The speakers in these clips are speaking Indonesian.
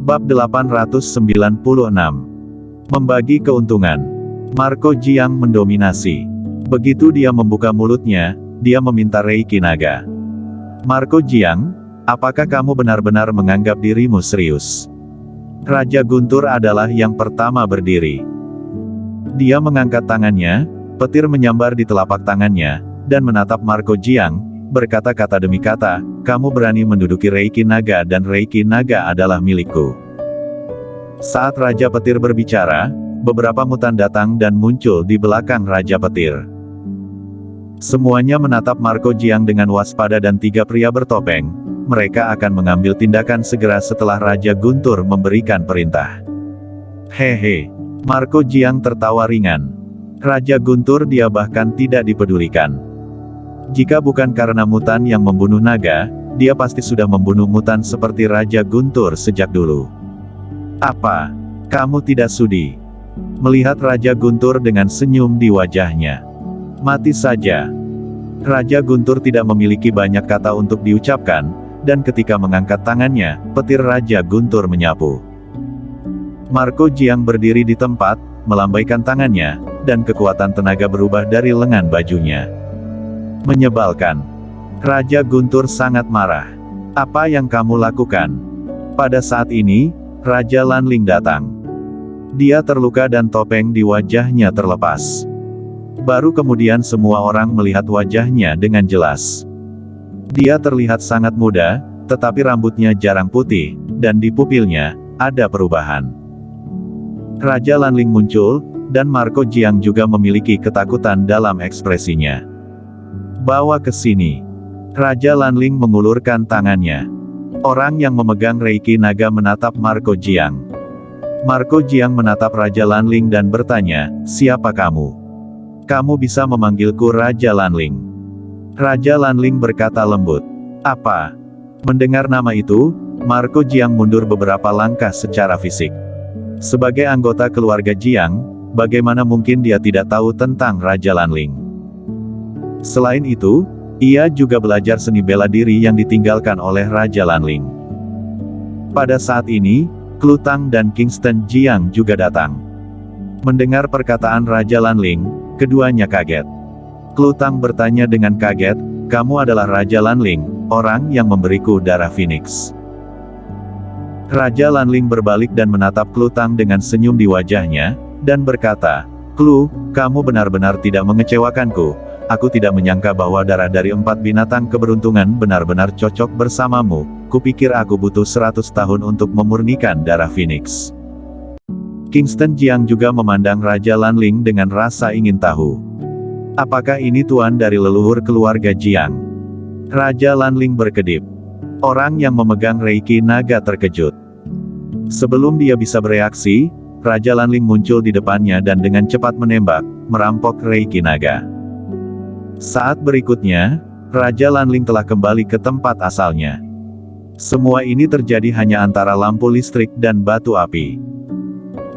Bab 896. Membagi keuntungan. Marco Jiang mendominasi. Begitu dia membuka mulutnya, dia meminta Reiki naga. Marco Jiang, apakah kamu benar-benar menganggap dirimu serius? Raja Guntur adalah yang pertama berdiri. Dia mengangkat tangannya, petir menyambar di telapak tangannya, dan menatap Marco Jiang, berkata kata demi kata, kamu berani menduduki Reiki naga dan Reiki naga adalah milikku. Saat Raja Petir berbicara, beberapa mutan datang dan muncul di belakang Raja Petir. Semuanya menatap Marco Jiang dengan waspada dan tiga pria bertopeng. Mereka akan mengambil tindakan segera setelah Raja Guntur memberikan perintah. Hehe. Marco Jiang tertawa ringan. Raja Guntur dia bahkan tidak dipedulikan. Jika bukan karena mutan yang membunuh naga, dia pasti sudah membunuh mutan seperti Raja Guntur sejak dulu. Apa? Kamu tidak sudi? Melihat Raja Guntur dengan senyum di wajahnya. Mati saja. Raja Guntur tidak memiliki banyak kata untuk diucapkan, dan ketika mengangkat tangannya, petir Raja Guntur menyapu. Marco Jiang berdiri di tempat, melambaikan tangannya, dan kekuatan tenaga berubah dari lengan bajunya. Menyebalkan. Raja Guntur sangat marah. Apa yang kamu lakukan? Pada saat ini, Raja Lanling datang. Dia terluka dan topeng di wajahnya terlepas. Baru kemudian semua orang melihat wajahnya dengan jelas. Dia terlihat sangat muda, tetapi rambutnya jarang putih, dan di pupilnya, ada perubahan. Raja Lanling muncul, dan Marco Jiang juga memiliki ketakutan dalam ekspresinya. Bawa ke sini. Raja Lanling mengulurkan tangannya. Orang yang memegang Reiki naga menatap Marco Jiang. Marco Jiang menatap Raja Lanling dan bertanya, siapa kamu? Kamu bisa memanggilku Raja Lanling. Raja Lanling berkata lembut. Apa? Mendengar nama itu, Marco Jiang mundur beberapa langkah secara fisik. Sebagai anggota keluarga Jiang, bagaimana mungkin dia tidak tahu tentang Raja Lanling? Selain itu, ia juga belajar seni bela diri yang ditinggalkan oleh Raja Lanling. Pada saat ini, Klutang dan Kingston Jiang juga datang. Mendengar perkataan Raja Lanling, keduanya kaget. Klutang bertanya dengan kaget, kamu adalah Raja Lanling, orang yang memberiku darah Phoenix. Raja Lanling berbalik dan menatap Klutang dengan senyum di wajahnya, dan berkata, Klu, kamu benar-benar tidak mengecewakanku. Aku tidak menyangka bahwa darah dari 4 binatang keberuntungan benar-benar cocok bersamamu. Kupikir aku butuh 100 tahun untuk memurnikan darah Phoenix. Kingston Jiang juga memandang Raja Lanling dengan rasa ingin tahu. Apakah ini tuan dari leluhur keluarga Jiang? Raja Lanling berkedip. Orang yang memegang Reiki naga terkejut. Sebelum dia bisa bereaksi, Raja Lanling muncul di depannya dan dengan cepat menembak, merampok Reiki naga. Saat berikutnya, Raja Lanling telah kembali ke tempat asalnya. Semua ini terjadi hanya antara lampu listrik dan batu api.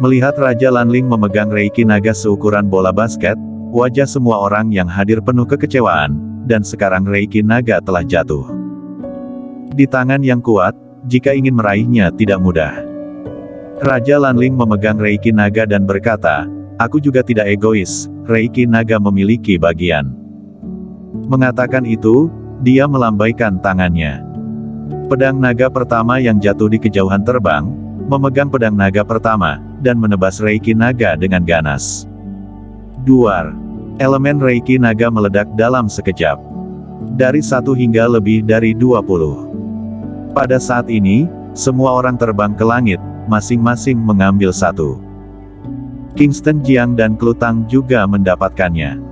Melihat Raja Lanling memegang Reiki naga seukuran bola basket, wajah semua orang yang hadir penuh kekecewaan, dan sekarang Reiki naga telah jatuh. Di tangan yang kuat, jika ingin meraihnya tidak mudah. Raja Lanling memegang Reiki naga dan berkata, aku juga tidak egois, Reiki naga memiliki bagian. Mengatakan itu, dia melambaikan tangannya. Pedang naga pertama yang jatuh di kejauhan terbang, memegang pedang naga pertama, dan menebas Reiki naga dengan ganas. Duar. Elemen Reiki naga meledak dalam sekejap. Dari 1 hingga lebih dari 20. Pada saat ini, semua orang terbang ke langit, masing-masing mengambil 1. Kingston Jiang dan Klutang juga mendapatkannya.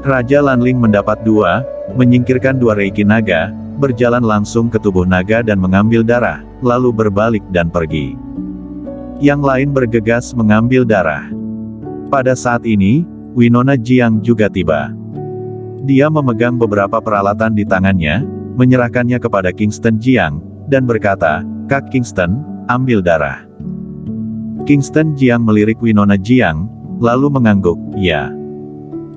Raja Lanling mendapat 2, menyingkirkan 2 Reiki naga, berjalan langsung ke tubuh naga dan mengambil darah, lalu berbalik dan pergi. Yang lain bergegas mengambil darah. Pada saat ini, Winona Jiang juga tiba. Dia memegang beberapa peralatan di tangannya, menyerahkannya kepada Kingston Jiang, dan berkata, Kak Kingston, ambil darah. Kingston Jiang melirik Winona Jiang, lalu mengangguk, ya.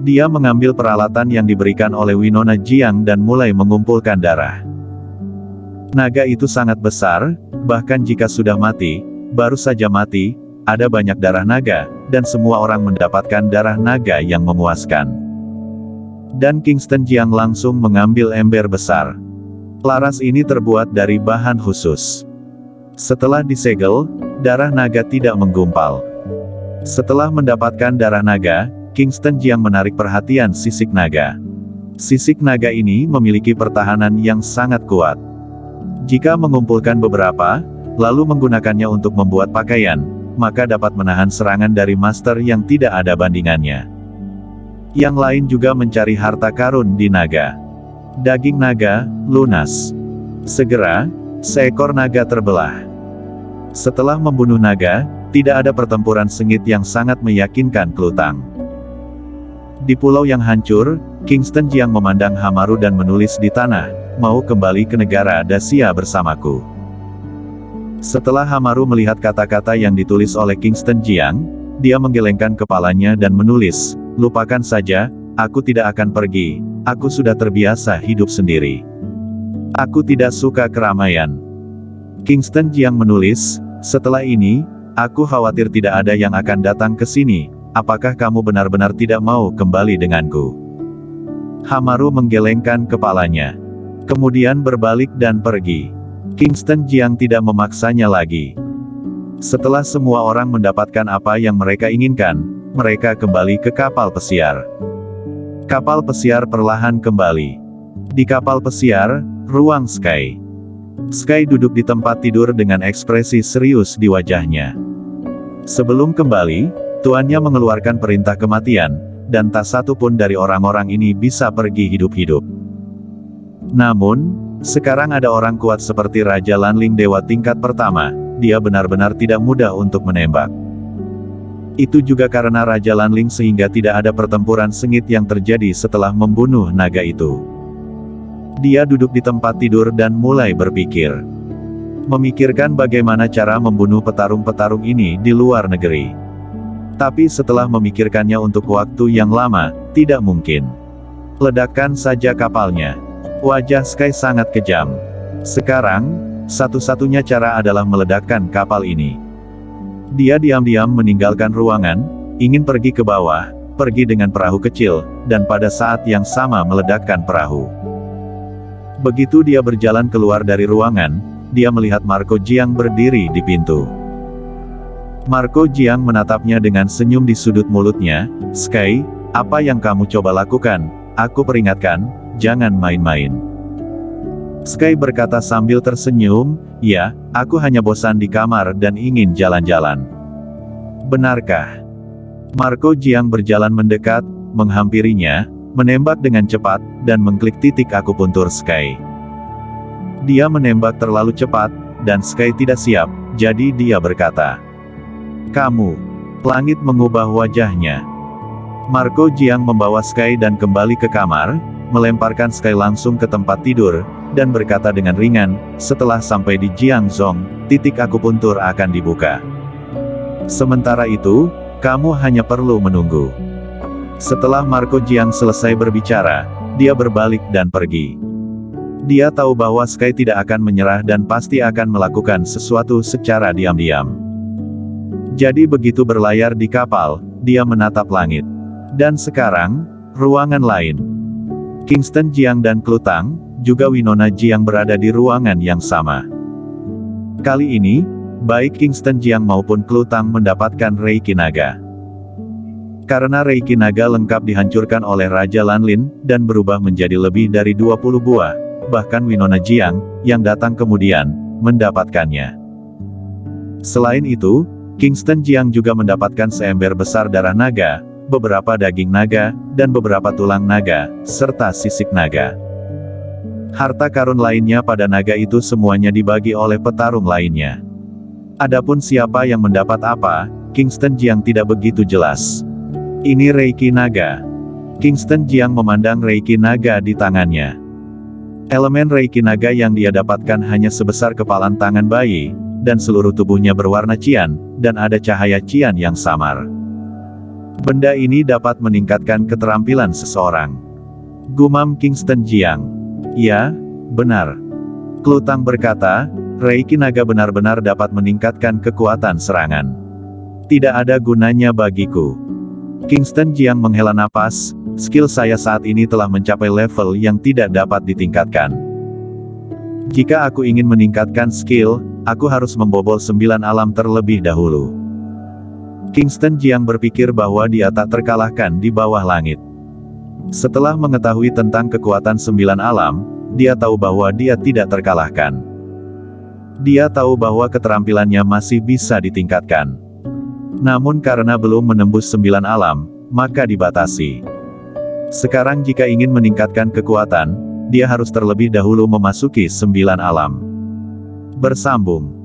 Dia mengambil peralatan yang diberikan oleh Winona Jiang dan mulai mengumpulkan darah. Naga itu sangat besar, bahkan jika sudah mati, baru saja mati, ada banyak darah naga, dan semua orang mendapatkan darah naga yang memuaskan. Dan Kingston Jiang langsung mengambil ember besar. Laras ini terbuat dari bahan khusus. Setelah disegel, darah naga tidak menggumpal. Setelah mendapatkan darah naga, Kingston Jiang menarik perhatian sisik naga. Sisik naga ini memiliki pertahanan yang sangat kuat. Jika mengumpulkan beberapa, lalu menggunakannya untuk membuat pakaian, maka dapat menahan serangan dari master yang tidak ada bandingannya. Yang lain juga mencari harta karun di naga. Daging naga, lunas. Segera, seekor naga terbelah. Setelah membunuh naga, tidak ada pertempuran sengit yang sangat meyakinkan Klutang. Di pulau yang hancur, Kingston Jiang memandang Hamaru dan menulis di tanah, "Mau kembali ke negara Dacia bersamaku." Setelah Hamaru melihat kata-kata yang ditulis oleh Kingston Jiang, dia menggelengkan kepalanya dan menulis, "Lupakan saja, aku tidak akan pergi, aku sudah terbiasa hidup sendiri. Aku tidak suka keramaian." Kingston Jiang menulis, "Setelah ini, aku khawatir tidak ada yang akan datang ke sini, apakah kamu benar-benar tidak mau kembali denganku?" Hamaru menggelengkan kepalanya. Kemudian berbalik dan pergi. Kingston Jiang tidak memaksanya lagi. Setelah semua orang mendapatkan apa yang mereka inginkan, mereka kembali ke kapal pesiar. Kapal pesiar perlahan kembali. Di kapal pesiar, ruang Sky. Sky duduk di tempat tidur dengan ekspresi serius di wajahnya. Sebelum kembali, tuannya mengeluarkan perintah kematian, dan tak satu pun dari orang-orang ini bisa pergi hidup-hidup. Namun, sekarang ada orang kuat seperti Raja Lanling Dewa tingkat pertama, dia benar-benar tidak mudah untuk menembak. Itu juga karena Raja Lanling sehingga tidak ada pertempuran sengit yang terjadi setelah membunuh naga itu. Dia duduk di tempat tidur dan mulai berpikir. Memikirkan bagaimana cara membunuh petarung-petarung ini di luar negeri. Tapi setelah memikirkannya untuk waktu yang lama, tidak mungkin. Ledakkan saja kapalnya. Wajah Sky sangat kejam. Sekarang, satu-satunya cara adalah meledakkan kapal ini. Dia diam-diam meninggalkan ruangan, ingin pergi ke bawah, pergi dengan perahu kecil, dan pada saat yang sama meledakkan perahu. Begitu dia berjalan keluar dari ruangan, dia melihat Marco Jiang berdiri di pintu. Marco Jiang menatapnya dengan senyum di sudut mulutnya. "Sky, apa yang kamu coba lakukan? Aku peringatkan, jangan main-main." Sky berkata sambil tersenyum, "Ya, aku hanya bosan di kamar dan ingin jalan-jalan." "Benarkah?" Marco Jiang berjalan mendekat, menghampirinya, menembak dengan cepat, dan mengklik titik akupuntur Sky. Dia menembak terlalu cepat, dan Sky tidak siap, jadi dia berkata, "Kamu." Langit mengubah wajahnya. Marco Jiang membawa Sky dan kembali ke kamar, melemparkan Sky langsung ke tempat tidur, dan berkata dengan ringan, "Setelah sampai di Jiangzhong, titik akupuntur akan dibuka. Sementara itu, kamu hanya perlu menunggu." Setelah Marco Jiang selesai berbicara, dia berbalik dan pergi. Dia tahu bahwa Sky tidak akan menyerah dan pasti akan melakukan sesuatu secara diam-diam. Jadi begitu berlayar di kapal, dia menatap langit. Dan sekarang, ruangan lain. Kingston Jiang dan Klutang, juga Winona Jiang berada di ruangan yang sama. Kali ini, baik Kingston Jiang maupun Klutang mendapatkan Reiki Naga. Karena Reiki Naga lengkap dihancurkan oleh Raja Lanlin, dan berubah menjadi lebih dari 20 buah, bahkan Winona Jiang, yang datang kemudian, mendapatkannya. Selain itu, Kingston Jiang juga mendapatkan seember besar darah naga, beberapa daging naga, dan beberapa tulang naga, serta sisik naga. Harta karun lainnya pada naga itu semuanya dibagi oleh petarung lainnya. Adapun siapa yang mendapat apa, Kingston Jiang tidak begitu jelas. Ini Reiki Naga. Kingston Jiang memandang Reiki Naga di tangannya. Elemen Reiki Naga yang dia dapatkan hanya sebesar kepalan tangan bayi, dan seluruh tubuhnya berwarna cian, dan ada cahaya cian yang samar. Benda ini dapat meningkatkan keterampilan seseorang. Gumam Kingston Jiang. Ya, benar. Klutang berkata, Reiki naga benar-benar dapat meningkatkan kekuatan serangan. Tidak ada gunanya bagiku. Kingston Jiang menghela napas, skill saya saat ini telah mencapai level yang tidak dapat ditingkatkan. Jika aku ingin meningkatkan skill, aku harus membobol 9 alam terlebih dahulu. Kingston Jiang berpikir bahwa dia tak terkalahkan di bawah langit. Setelah mengetahui tentang kekuatan 9 alam, dia tahu bahwa dia tidak terkalahkan. Dia tahu bahwa keterampilannya masih bisa ditingkatkan. Namun karena belum menembus 9 alam, maka dibatasi. Sekarang jika ingin meningkatkan kekuatan, dia harus terlebih dahulu memasuki 9 alam. Bersambung.